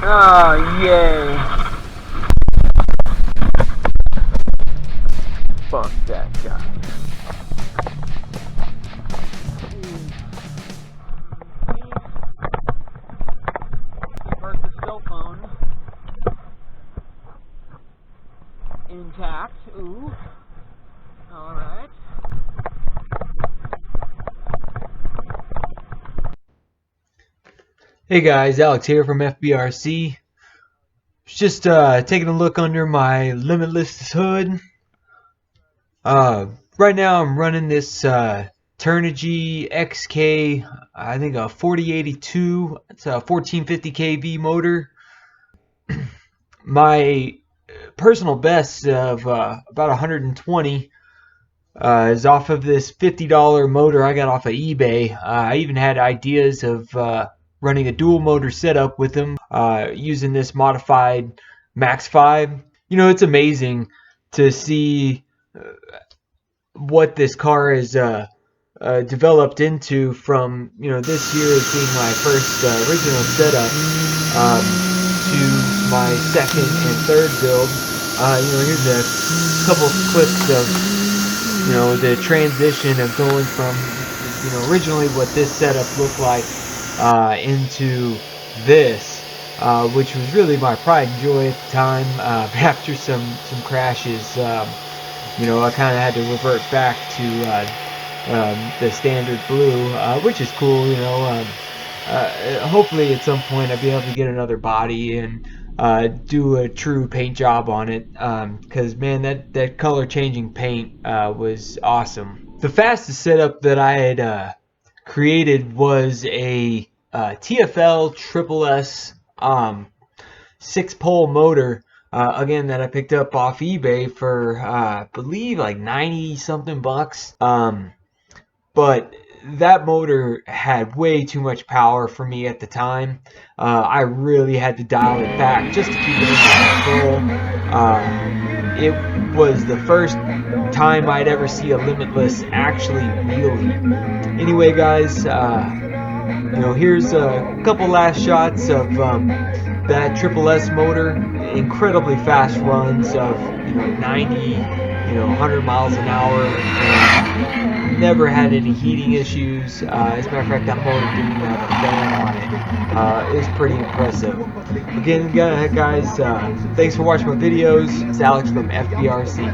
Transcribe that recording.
Oh, yay. Fuck that guy. Park the cell phone intact. Ooh. Alright. Hey guys, Alex here from FBRC. Just taking a look under my Limitless hood. Right now I'm running this Turnigy XK, I think a 4082. It's a 1450 kV motor. My personal best of about 120 is off of this $50 motor I got off of eBay. I even had ideas of running a dual motor setup with them using this modified Max 5. You know, it's amazing to see what this car has developed into from, you know, this year as being my first original setup to my second and third build. You know, here's a couple clips of, you know, the transition of going from, you know, originally what this setup looked like into this, which was really my pride and joy at the time. After some crashes, you know, I kind of had to revert back to the standard blue, which is cool. You know, hopefully at some point I'll be able to get another body and do a true paint job on it, because man, that color changing paint was awesome. The fastest setup that I had created was a TFL Triple S 6-pole motor, again, that I picked up off eBay for I believe like 90 something bucks. But that motor had way too much power for me at the time. I really had to dial it back just to keep it under control. It was the first time I'd ever see a Limitless actually wheelie. Anyway, guys, you know, here's a couple last shots of that Triple S motor. Incredibly fast runs of, you know, 90, you know, 100 miles an hour. And never had any heating issues. As a matter of fact, that motor didn't even have a fan on it. It was pretty impressive. Again, guys, thanks for watching my videos. It's Alex from FBRC.